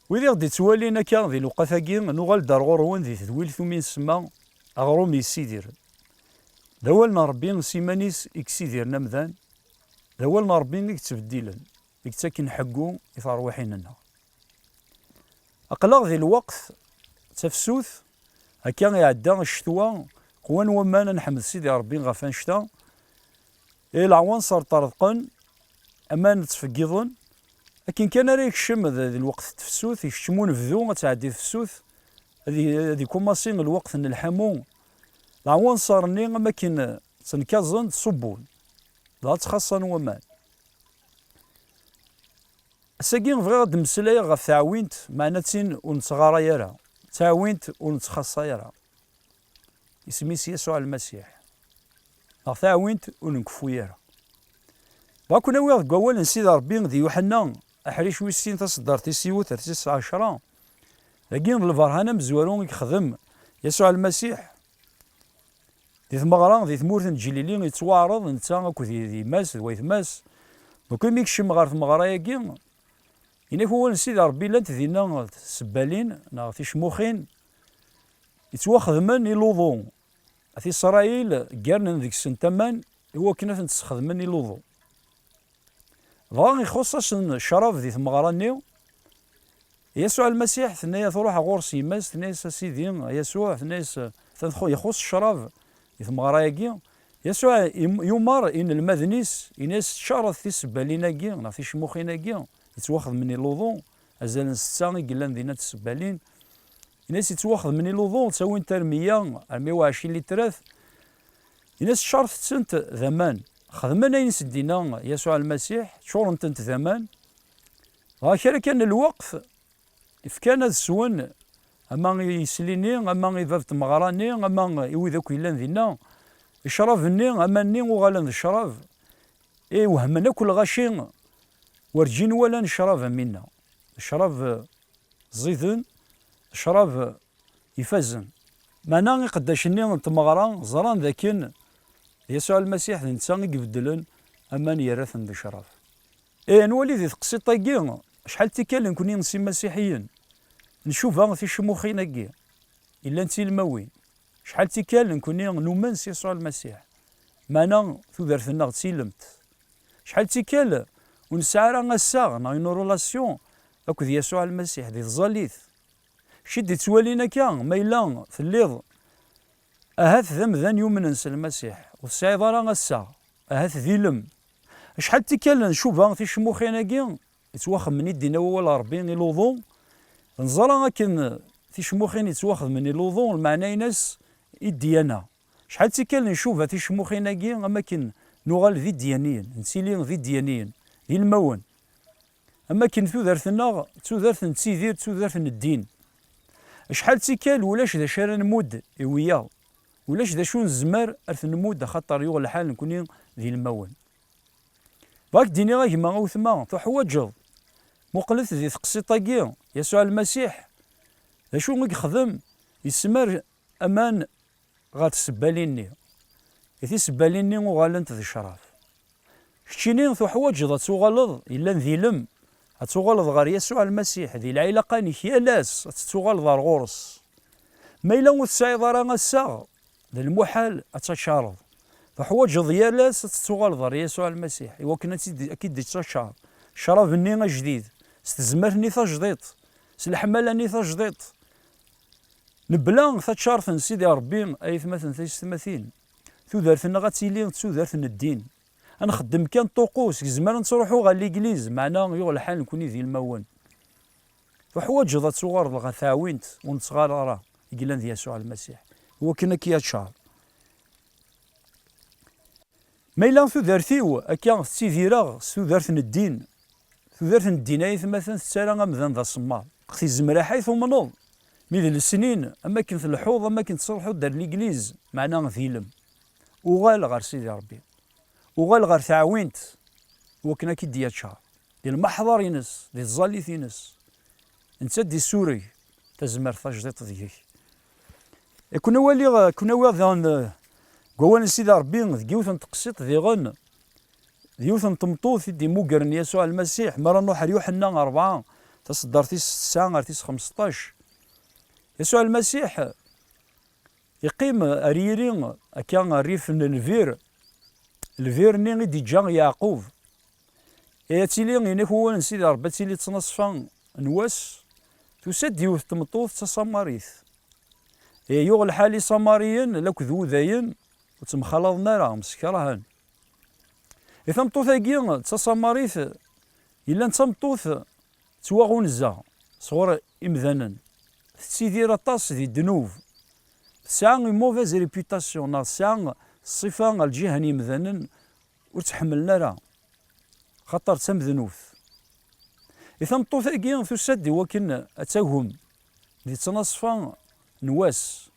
وإذا غدي توالينا كان ذي الوقت-agi نوغال دار غورون ذي تدويلت من يسمى أغروم يسيدير. د awal ربي سيمانيس إكسيديرنا مذان، د awal ربي يتبديلن يكتاكن حقو يفرواحيننا. أقلاغ ذي الوقت تفسوث هكا يعدى الشتوى قوان ومانا نحمد سيدي ربي غاف نشتا العوانصر طرقن أمان تفقيضن. لكن كان راه يكشم ذي الوقت تفسوث يكشمون فذو تعدي تفسوث هذي كوماسين الوقت نلحمو العوانصر ني أماكن تنكازن تصبون لا تخصن ومان. الساكين بغيت غاد نمسلاي غاف تعاوينت معناتين ونتغارا يرا تعاوينت ونتخصا يرا يسميس يسوع المسيح غاف تعاوينت ونكفو يرا. باكو ناوي قوال نسيد ربي ذي يوحنا أحريش ويسين تصدر تيسيو 13 لكن الفرهانة مزوارون يخدم يسوع المسيح دي ثمغران دي ثمورث الجليلين يتوارض نتا اكو ذي ماس ويث ماس دوك ميكشم غار ثمغرا ياكي إنا هو نسيد ربي لانت دينا سبالين نا في شموخين يتواخدمن يلوضو في إسرائيل كارن ذيك السنتمان هو كنا تستخدمن يلوضو ضاغ يخصص الشرف ذي ثمغراني يسوع المسيح ثنيا تروح غورس يماس ثنيا سيدي يسوع ثنيا تدخل يخص الشرف يثمغراياكي يسوع يمر إن المذنيس إناس شرف في سباليناكي في شموخيناكي يتواخذ مني الوضوء أزال نستاني قلان دينا السبالين إناس يتواخذ مني الوضوء تساوين ترمية 120 لتراث إناس شرف تسنت ذمان خدمنا ينسدينا يسوع المسيح شور انت ذمان هكذا كان الوقت كان السون اما يسليني اما يذبت مغراني اما يوذاك يلان ذينا الشرف-ني اما ني وغالان الشرف اي وهمنا كل غاشين ورجين ولا نشرف منا الشرف زيدن الشرف يفزن معنا قداشني تمغران زران ذاكن يسوع المسيح الانسان يبدلن امان يرثن بشرف. اي نولي ذي تقسيطاكي شحال تيكال نكون نسي مسيحيين نشوفها في شموخيناكي الا نتي الموين شحال تيكال نكون نومنس يسوع المسيح معنا تودرتنا تسيلمت شحال تيكال ونسعى راه غاسا ناينو رولاسيون اكو يسوع المسيح ذي الزاليث شد توالينا كان ما الا في الليض اهات ذمذان يومنس المسيح والسعيد راه غاسا اهات ذيلم شحال تيكال نشوفها في شموخيناكي يتواخذ من يدينا اول ربي يلوضو نزرا كان في شموخين يتواخذ من يلوضو المعنى ناس الديانه شحال تيكال نشوفها في شموخيناكي اماكن نوغال ذي الديانيين نسيلين ذي الديانيين ذي المون اماكن تودرتنا تودرت نتيذير تودرت الدين شحال تيكال ولاش ذا شارع نمود وياه ولاش ذا شو نزمر ارث نمود خاطر يوغ الحال نكون ذي المون باك ديني غا كيما غوثما تحوجض مقلت ذي تقسيطاكي يسوع المسيح ذا شو يخدم يسمر امان غا تسباليني يثي سباليني وغالنت ذي الشرف كتشيني تحوجض تغلظ الا ذيلم تغلظ غير يسوع المسيح ذي العيله قاني كيالاس تغلظ الغرس ما الا وتسعيد راه غاسا ذا المحال تشارض فحواج ديالاس تغلظ يسوع المسيح ايوا كنا اكيد تشار شرف ني جديد استزمرني تجديط سلحمالني تجديط نبلا تشارف سيدي ربي اي ثمثن ثمثين تودرتنا غتيلي تودرتنا الدين انا خدم كان طقوس زمان نروحوا غا ليكليز معنا يوغ الحال نكون ذي المون فحواج ذا تصغر غا ثاوينت ونصغار راه يقلان ذي يسوع المسيح هو كنا كيتشار ما إلا ثودرتيو أكا تيديرا ثودرتن الدين ثودرتن الدين أي مثلا تسالى غمذان ذا الصمار اختي الزمرة حيث منوض ميد السنين أماكن في الحوض أماكن تصلحو دار الإنجليز معنا ثيلم وغال غير سيدي ربي وغال غير تعاوينت وكنا كي ديال شهر ديال المحضر ينس ديال الزاليث ينس انت دي السوري تزمر تجديط ديك كنا والي قوان سيدي ربي ديوث تقسيط ذي غن ديوث تمطوث دي موقرن يسوع المسيح مرة نروح يوحنا 4 تصدرتيس 9 غير 15. يسوع المسيح يقيم أريرين كان ريف الفير ني غيدي جا يعقوب ياتيلي غينك هو نسيدي ربي تيلي تنصفا نواس تسد يوث تمطوط تصماريث يوغ الحالي صماريين لك ذوذاين وتمخلطنا راه مسكرهن إذا مطوثاكي تصماريث إلا نتمطوث تواغونزا صغور إمذانا تسيدير أطاس دي الذنوب تسعى موفيز ريبيوتاسيون تسعى الصفة الجهة إمذانا وتحملنا راه خاطر تم ذنوب إذا مطوثاكي تسد وكن أتاهم دي تنصفا نواس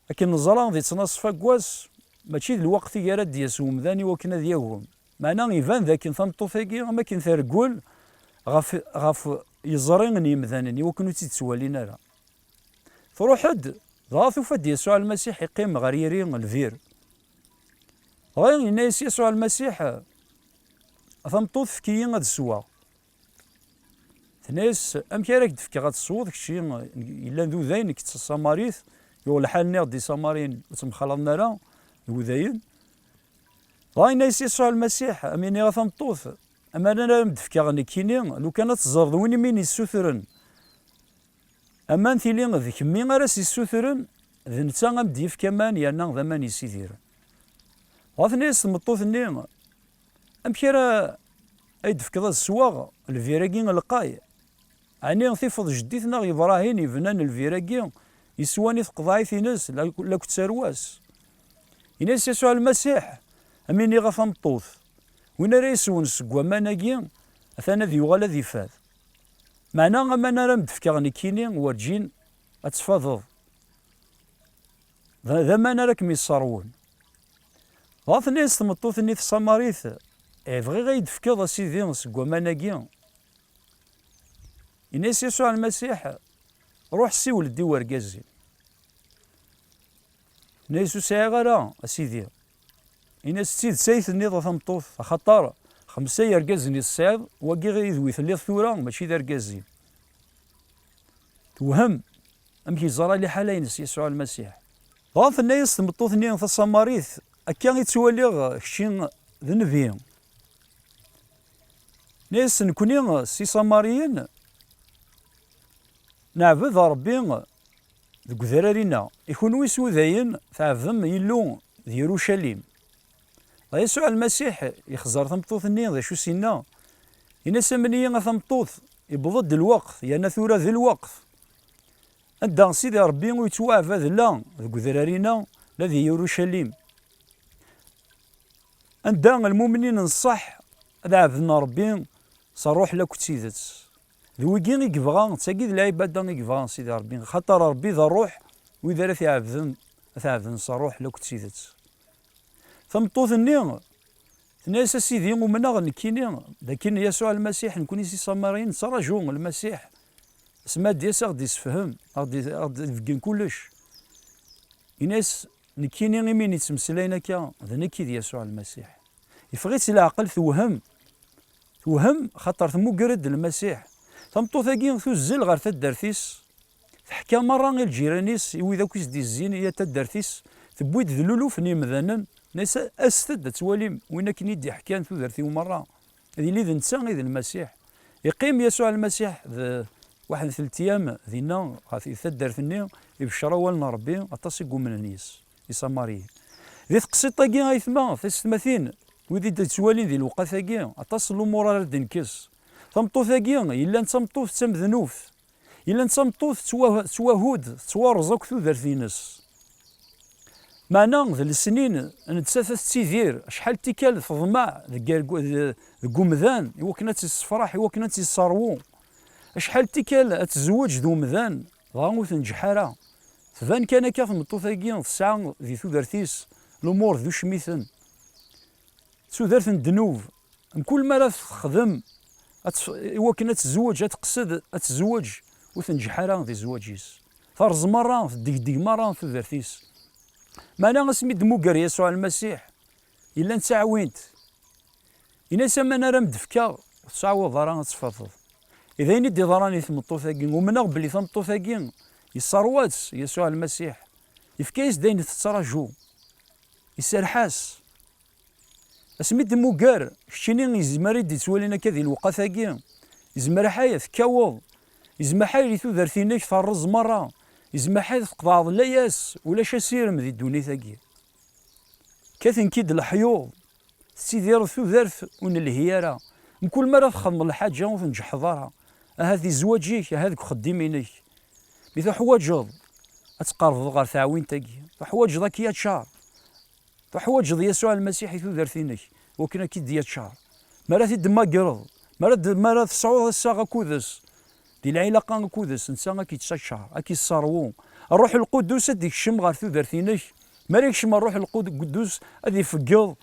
لكن نزرا دي تنصفا كواس ماشي الوقت يراد دياس ومذاني وكنا ديالهم معنا يبان ذاك ثمطوثاكي ما كاين ثرقول غاف يزرين يمذانني وكنو تيتسوالينا راه تروحد ضاثو فد يسوع المسيح يقيم غريرين الفير غير الناس يسوع المسيح ثمطوث فكيين غاد السوا الناس امكي راك تفكي غاد الصوت كشي الا ذو ذاين كتصاماريث يو الحال نيغ دي سامارين وتمخلطنا راه ذو ذاين غاين يسوع المسيح امين غا ثمطوث اما انا مدفكا غني كيني لو كانت تزرد وين مين يسوثرن اما نثيلي ذيك مي غاراس يسوثرن ذ نتا غمديف كمان يانا ذا مان يسيديرن غاثنيس تمطوث ني امكي راه ايدفك ذا السواغ الفيراكي القاي عني ثيفض جديتنا ابراهيم يبنان الفيراكي يسواني تقضاي في ناس لا كنت سرواس يناس يسوع المسيح اميني غا ثمطوث وين راه يسون سكوا ماناكي اثنا ذي يغال ذي فاذ معنا اما انا راه مدفكا غني كيني ورجين اتفاضض ذا ما انا راكم يصارون غاثني تمطوث ني في الصماريث بغي غيدفكا ذا سيدي سكوا ماناكي يناس يسوع المسيح روح سي ولدي ورقازي نايسو ساعة غير اسيدي يناس سيد سايث النيضة ثمطوث خطر 5 يرقازني الصعيد واقي غيذوي ثليث ثورة ماشي ذا رقازي توهم امكي زرا لي حالة ينس يسوع المسيح غاف الناس تمطوث ني في الصماريث اكا يتسوالي كشي ذنبي ناس نكوني سي صماريين نعبد ربي ذك ذرارينا يكون ويسو ذاين تعبدم يلو ذي يروشليم يسوع المسيح يخزر ثمطوث النين ذا شو سينا يناس مني ثمطوث يبضد الوقت يانا ثورة ذي الوقت أدى سيدي ربي ويتوعف هذا لا ذك ذرارينا لذي يروشليم أدى المؤمنين الصح هذا عبدنا ربي صروح لك تسيدت ذويكي يبغى تاكيد العباده يبغى سيدي ربي خاطر ربي ذا الروح وإذا راه ثعبذن صروح لك تسيدت ثمطوث النيغ ناس سيدي ومنا غنكيني لكن يسوع المسيح نكوني سي صمارين تراجو المسيح اسما ديس غادي يسفهم غادي يفكين كلش الناس نكيني غير مين يتمسلاينا كا ذا نكي يسوع المسيح يفغيت العقل توهم خاطر ثموكرد المسيح ثمطوثاكي توزل غير تدرتيس تحكى مرة غير الجيرانيس وإذا كيس دي الزين هي تدرتيس تبويد ذلولو فني مذنن ناس أستد تواليم وين كني دي حكان تودرتي مرة هذه اللي ذنسا غير المسيح يقيم يسوع المسيح واحد 3 أيام ذينا غادي تدرتني يبشر والنا ربي أطاس يقوم من النيس يساماري ذي تقسيطاكي غايثما في السماثين وذي تسوالين ذي الوقتاكي أطاس الأمور راه دنكس ثمطوثاكي إلا نتمطوث تم ذنوف إلا نتمطوث توهود توارزك تودرتينس معنا ذي السنين نتسافث تيدير شحال تيكال تضمع ذك مذان يوكنا تيصفراح يوكنا تيصارو شحال تيكال تزوج ذو مذان غاموث نجحارة فان كان كاف مطوثاكي الساعة ذي تودرتيس الأمور ذو شميثن تودرت الذنوب كل ما لا تخدم وكنا تزوج تقصد تزوج وتنجح راه ذي زواجيس فرز مرة ديك مرة في ذرتيس ما انا اسمي دموكر يسوع المسيح الا نتعاونت الا سما انا راه مدفكا تعوض راه تفضل إذا يني ضراني ثمطوثاكي ومنغ بلي ثمطوثاكي يصروات يسوع المسيح يفكايس داين تتراجو يسرحاس اسميت موكار كشيني يزمر يدي تسوالينا كذي الوقفاكي يزمر حياة كاوض يزمر حياة تودرتينك فرز مرة يزمر حياة تقطع لاياس ولا شاسير مذي الدونيثاكي كاثن كيد الحيوض سيدير ثوذرت ونلهيارا من كل مرة تخدم الحاجة وتنجح ضارها هذه زواجيك هذيك خديمينك بيث حواجض أتقرض غير ثعوينتاكي حواجض هكيا شهر حواجض يسوع المسيح ثوذرتينك وكنا كي ديال شهر مرات دماقرض مرات تصعود الساغا كودس دي العلاقة كودس نسا كي تشهر كي الصاروون الروح القدس ديك الشم غير ثوذرتينك مالك شم الروح القدس هذي فقض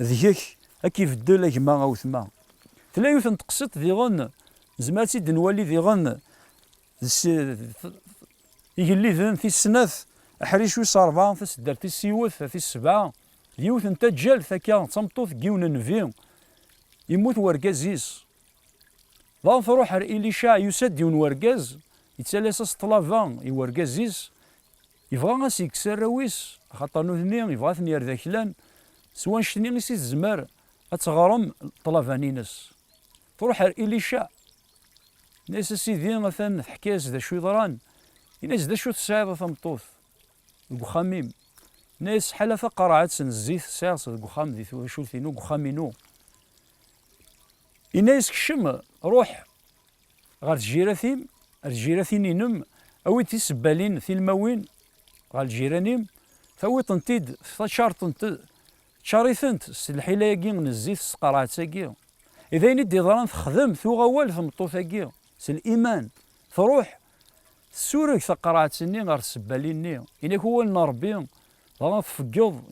ذيك كيف الدل كما او ثما تلايوث نتقصد ذي غن زماتي دنوالي ذي غن يقلي ذن في السناث احريش ويس 4 في السدر في السيوث في السبعه يوث انت جال ثكا تمطوث كيون نفي يموت وركازيس لا تروح إليشا يسد يون وركاز يتسالس طلافان يوركازيس يبغى غاس يكسر رويس خاطر نوثني يبغى ثني يرداكلان سواء شتني غيسي الزمار أتغرم طلافانينس تروح إليشا ناس سيدي مثلا حكايس ذا شو يضران ناس ذا شو تساعد ثمطوث القخاميم ناس حلفة قرعت سنزيث ساعة القخام ذي ثو شو ثينو قخامينو إناس كشم روح غير الجيراثيم الجيراثين ينم أوي تيسبالين في الموين غير الجيرانيم ثوي تنتيد شهر تنتيد شاريثنت الحلاياكي نزيت سقراعتاكي إذا يدي ضران تخدم ثو غوال ثمطوثاكي الإيمان تروح سورك ثقراعتني غير السباليني إنك هو نربي ضران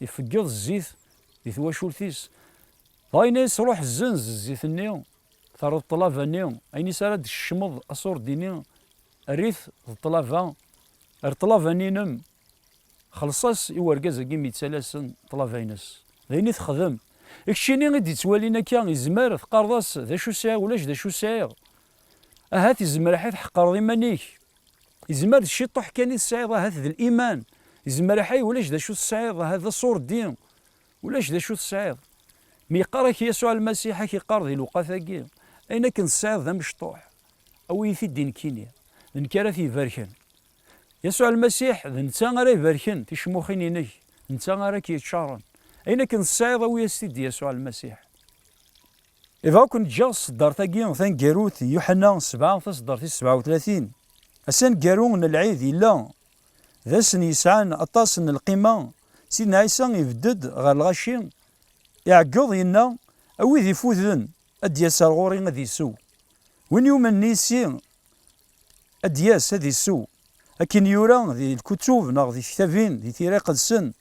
يفقض الزيت دي ثواشولثيس ضاي ناس روح الزنز الزيتني ثار الطلافاني أيني سارد الشمض أصور ديني الريث الطلافا الطلافاني نم خلصاس يوركاز كيمي تسلاسن طلافينس ذيني تخدم اكشيني غادي توالينا كان يزمر تقرضاس ذا شو سايغ ولاش ذا شو سايغ هات يزمر حيت حقر ضيمانيك يزمر الشي طوح كان السعيد هات ذا الايمان يزمر حي ولاش ذا شو السعيد هذا صور الدين ولاش ذا شو السعيد مي يقراك يسوع المسيح كي قرض الوقفاكي اين كان السعيد ذا مشطوح او يفيد دين كينيا نكرا في فاركن يسوع المسيح ذا نتا غير يباركن في شموخينينك نتا غير كيتشارن أين كان السعيد ويا سيدي يسوع المسيح إذا كنت جا صدر تاكي ثان كاروت يوحنا 7 تصدر في 37 أسان كارون العيد إلا ذا سن يسعان أطاس القيمة سيدنا عيسى يبدد غير الغاشي يعقض ينا أوي ذي فوذن أدياس الغوري غادي يسو وين يوم النيسي أدياس هذي يسو لكن يورا ذي الكتب ناغ ذي كتابين ذي تيراق السن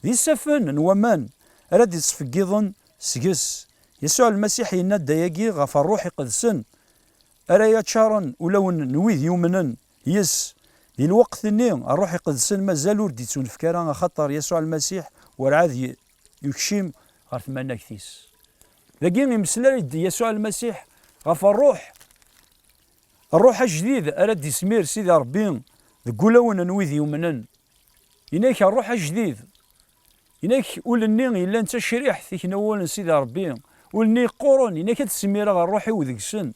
ذي السفن نوامان راد يصفقيضن سقس يسوع المسيح ينادى ياكي غف الروح يقدسن أرا يتشارن ولون نويذ يومنن يس ذي الوقت الني الروح يقدسن مازال وردي تنفكرا خطر يسوع المسيح ورعاد يكشيم غير ثمانا كثيس ذاكي يمسلا يسوع المسيح غف الروح الجديد أراد يسمير سيدي ربي ذكولون نويذ يومنن إناك الروح الجديد إناك ولني إلا أنت شريح ثيك نوال سيدي ربي ولني قرن إناك تسمير غير روحي وذكسن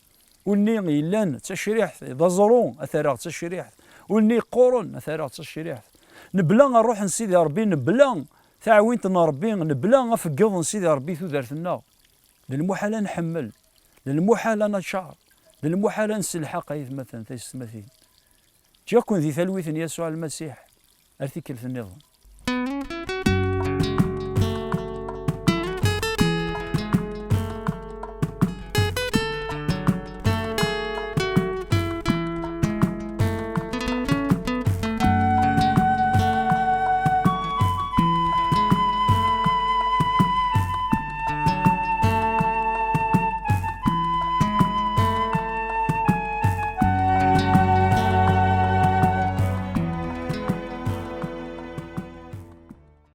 ولني إلا تشريح ذا زرون أثار تشريح ولني قرن أثار تشريح نبلا نروح نسيدي ربي نبلا تعاونت ربي نبلا نفقض نسيدي ربي ثودرتنا للمحال نحمل للمحال نشعر للمحال نسلحق مثلا تيستمثيل جاكون ذي ثلويث يسوع المسيح أرثيكل في النظام